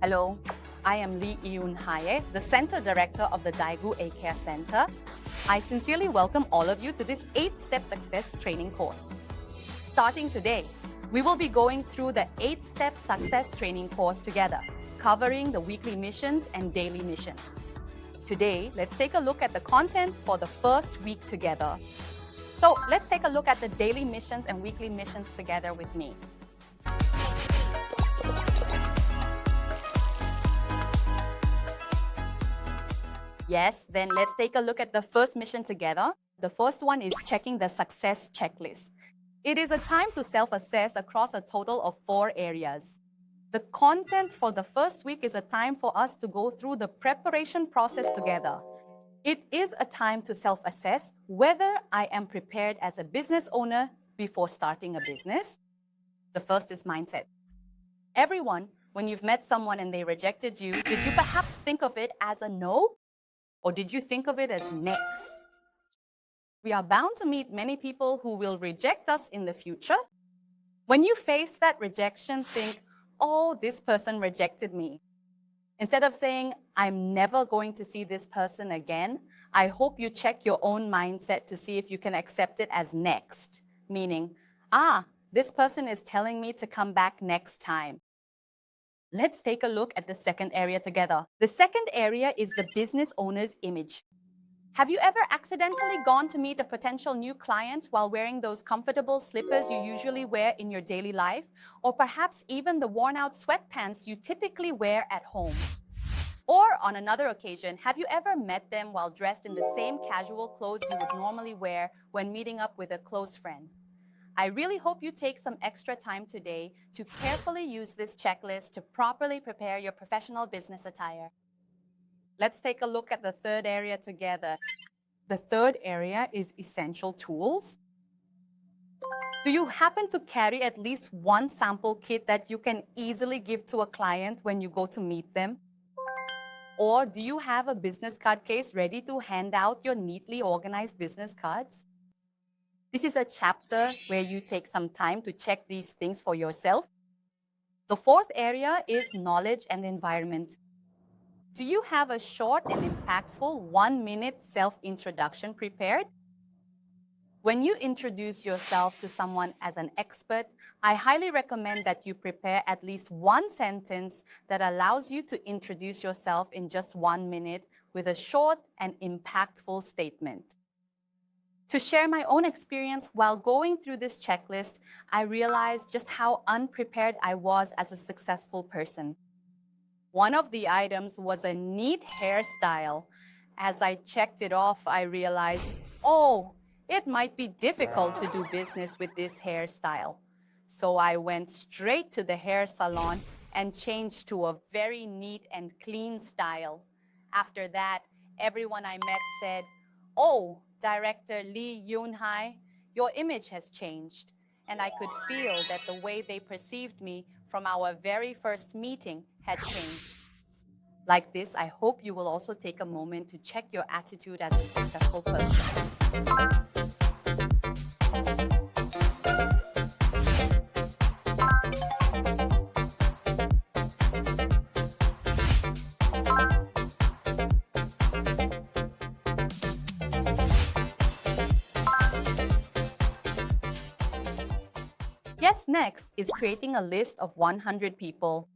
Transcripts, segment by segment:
Hello, I am Lee Yoon Haye, the Center Director of the Daegu A-Care Center. I sincerely welcome all of you to this 8-Step Success training course. Starting today, we will be going through the 8-Step Success training course together, covering the weekly missions and daily missions. Today, let's take a look at the content for the first week together. So let's take a look at the daily missions and weekly missions together with me. Yes, then let's take a look at the first mission together. The first one is checking the success checklist. It is a time to self-assess across a total of 4 areas. The content for the first week is a time for us to go through the preparation process together. It is a time to self-assess whether I am prepared as a business owner before starting a business. The first is mindset. Everyone, when you've met someone and they rejected you, did you perhaps think of it as a no? Or did you think of it as next? We are bound to meet many people who will reject us in the future. When you face that rejection, think, oh, this person rejected me. Instead of saying, I'm never going to see this person again, I hope you check your own mindset to see if you can accept it as next. Meaning, this person is telling me to come back next time. Let's take a look at the second area together. The second area is the business owner's image. Have you ever accidentally gone to meet a potential new client while wearing those comfortable slippers you usually wear in your daily life? Or perhaps even the worn-out sweatpants you typically wear at home? Or on another occasion, have you ever met them while dressed in the same casual clothes you would normally wear when meeting up with a close friend? I really hope you take some extra time today to carefully use this checklist to properly prepare your professional business attire. Let's take a look at the third area together. The third area is essential tools. Do you happen to carry at least one sample kit that you can easily give to a client when you go to meet them? Or do you have a business card case ready to hand out your neatly organized business cards? This is a chapter where you take some time to check these things for yourself. The fourth area is knowledge and environment. Do you have a short and impactful 1-minute self-introduction prepared? When you introduce yourself to someone as an expert, I highly recommend that you prepare at least one sentence that allows you to introduce yourself in just 1 minute with a short and impactful statement. To share my own experience while going through this checklist, I realized just how unprepared I was as a successful person. One of the items was a neat hairstyle. As I checked it off, I realized, it might be difficult to do business with this hairstyle. So I went straight to the hair salon and changed to a very neat and clean style. After that, everyone I met said, Director Lee Yoon Haye, your image has changed. And I could feel that the way they perceived me from our very first meeting had changed. Like this, I hope you will also take a moment to check your attitude as a successful person. Yes, next is creating a list of 100 people.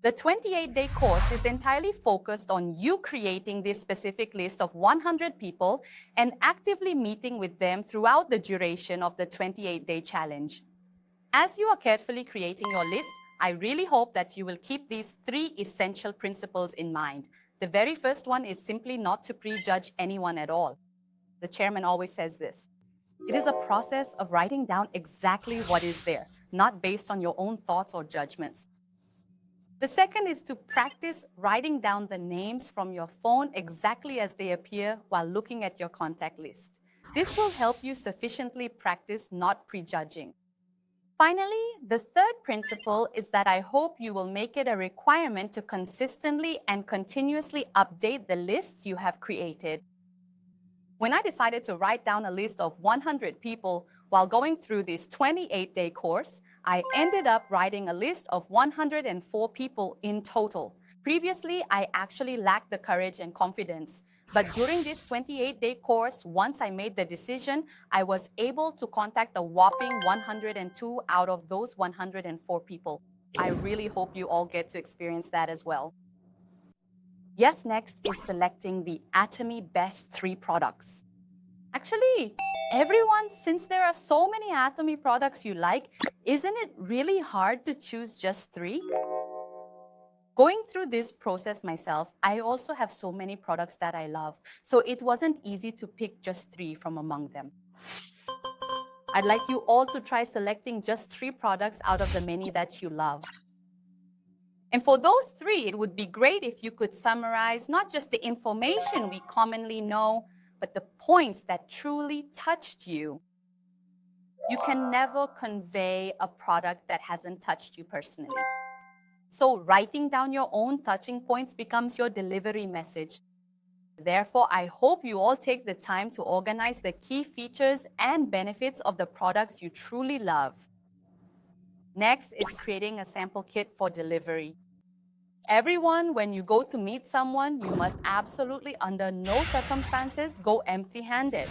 The 28-day course is entirely focused on you creating this specific list of 100 people and actively meeting with them throughout the duration of the 28-day challenge. As you are carefully creating your list, I really hope that you will keep these 3 essential principles in mind. The very first one is simply not to prejudge anyone at all. The chairman always says this. It is a process of writing down exactly what is there, not based on your own thoughts or judgments. The second is to practice writing down the names from your phone exactly as they appear while looking at your contact list. This will help you sufficiently practice not prejudging. Finally, the third principle is that I hope you will make it a requirement to consistently and continuously update the lists you have created. When I decided to write down a list of 100 people while going through this 28-day course, I ended up writing a list of 104 people in total. Previously, I actually lacked the courage and confidence. But during this 28-day course, once I made the decision, I was able to contact a whopping 102 out of those 104 people. I really hope you all get to experience that as well. Yes, next is selecting the Atomy Best 3 products. Actually, everyone, since there are so many Atomy products you like, isn't it really hard to choose just 3? Going through this process myself, I also have so many products that I love, so it wasn't easy to pick just 3 from among them. I'd like you all to try selecting just 3 products out of the many that you love. And for those 3, it would be great if you could summarize not just the information we commonly know, but the points that truly touched you. You can never convey a product that hasn't touched you personally. So writing down your own touching points becomes your delivery message. Therefore, I hope you all take the time to organize the key features and benefits of the products you truly love. Next is creating a sample kit for delivery. Everyone, when you go to meet someone, you must absolutely, under no circumstances, go empty-handed.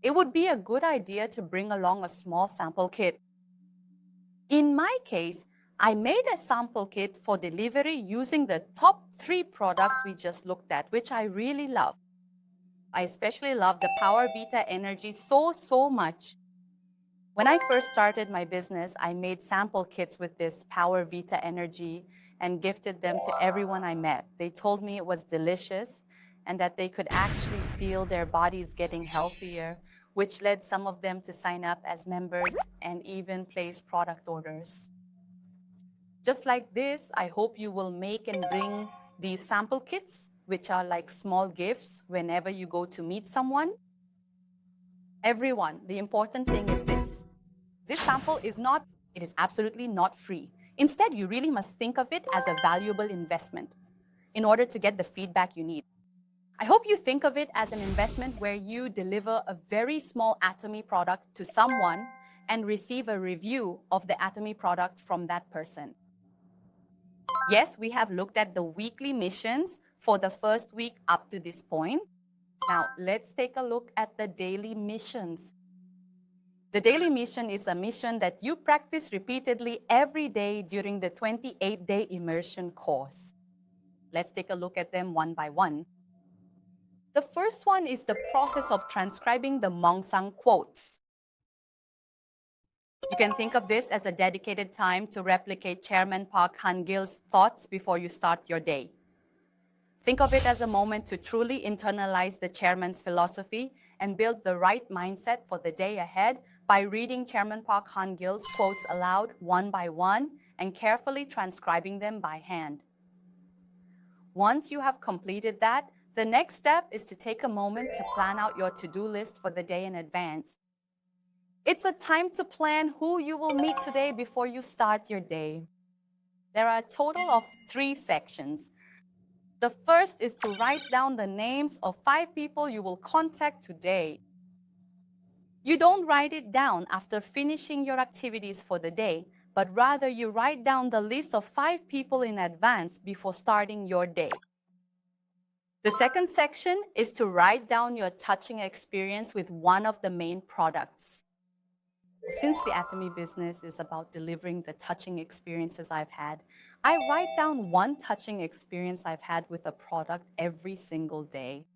It would be a good idea to bring along a small sample kit. In my case, I made a sample kit for delivery using the top 3 products we just looked at, which I really love. I especially love the Power Vita Energy so much. When I first started my business, I made sample kits with this Power Vita Energy and gifted them to everyone I met. They told me it was delicious and that they could actually feel their bodies getting healthier, which led some of them to sign up as members and even place product orders. Just like this, I hope you will make and bring these sample kits, which are like small gifts whenever you go to meet someone. Everyone, the important thing is this. This sample is absolutely not free. Instead, you really must think of it as a valuable investment in order to get the feedback you need. I hope you think of it as an investment where you deliver a very small Atomy product to someone and receive a review of the Atomy product from that person. Yes, we have looked at the weekly missions for the first week up to this point. Now, let's take a look at the daily missions. The daily mission is a mission that you practice repeatedly every day during the 28-day immersion course. Let's take a look at them one by one. The first one is the process of transcribing the Mongsang quotes. You can think of this as a dedicated time to replicate Chairman Park Han-gil's thoughts before you start your day. Think of it as a moment to truly internalize the chairman's philosophy and build the right mindset for the day ahead by reading Chairman Park Han-gil's quotes aloud one by one and carefully transcribing them by hand. Once you have completed that, the next step is to take a moment to plan out your to-do list for the day in advance. It's a time to plan who you will meet today before you start your day. There are a total of 3 sections. The first is to write down the names of 5 people you will contact today. You don't write it down after finishing your activities for the day, but rather you write down the list of 5 people in advance before starting your day. The second section is to write down your touching experience with one of the main products. Since the Atomy business is about delivering the touching experiences I've had, I write down one touching experience I've had with a product every single day.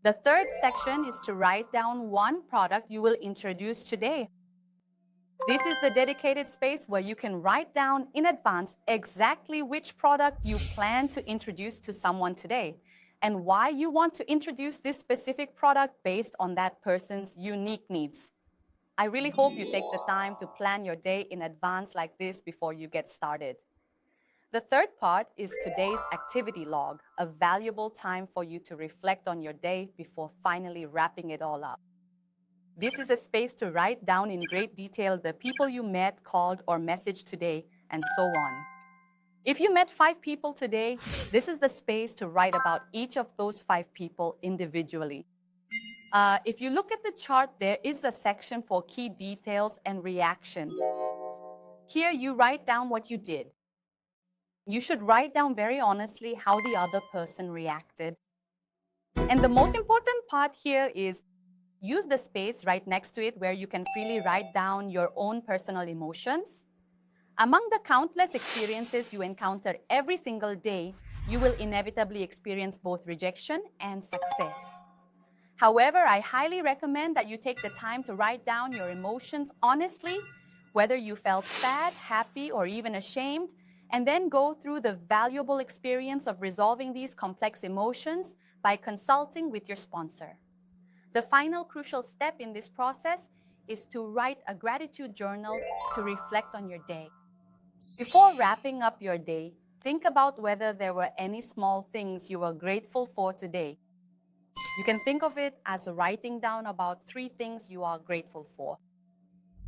The third section is to write down one product you will introduce today. This is the dedicated space where you can write down in advance exactly which product you plan to introduce to someone today and why you want to introduce this specific product based on that person's unique needs. I really hope you take the time to plan your day in advance like this before you get started. The third part is today's activity log, a valuable time for you to reflect on your day before finally wrapping it all up. This is a space to write down in great detail the people you met, called, or messaged today, and so on. If you met 5 people today, this is the space to write about each of those 5 people individually. If you look at the chart, there is a section for key details and reactions. Here, you write down what you did. You should write down very honestly how the other person reacted. And the most important part here is use the space right next to it where you can freely write down your own personal emotions. Among the countless experiences you encounter every single day, you will inevitably experience both rejection and success. However, I highly recommend that you take the time to write down your emotions honestly, whether you felt sad, happy, or even ashamed, and then go through the valuable experience of resolving these complex emotions by consulting with your sponsor. The final crucial step in this process is to write a gratitude journal to reflect on your day. Before wrapping up your day, think about whether there were any small things you were grateful for today. You can think of it as writing down about 3 things you are grateful for.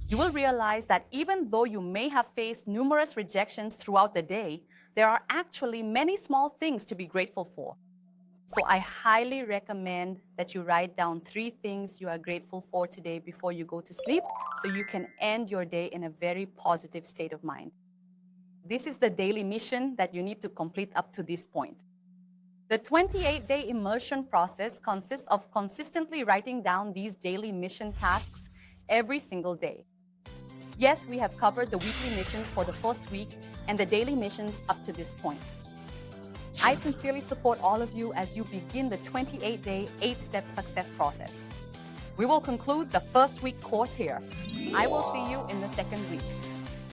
You will realize that even though you may have faced numerous rejections throughout the day, there are actually many small things to be grateful for. So I highly recommend that you write down 3 things you are grateful for today before you go to sleep so you can end your day in a very positive state of mind. This is the daily mission that you need to complete up to this point. The 28-day immersion process consists of consistently writing down these daily mission tasks every single day. Yes, we have covered the weekly missions for the first week and the daily missions up to this point. I sincerely support all of you as you begin the 28-day, 8-step success process. We will conclude the first week course here. I will see you in the second week.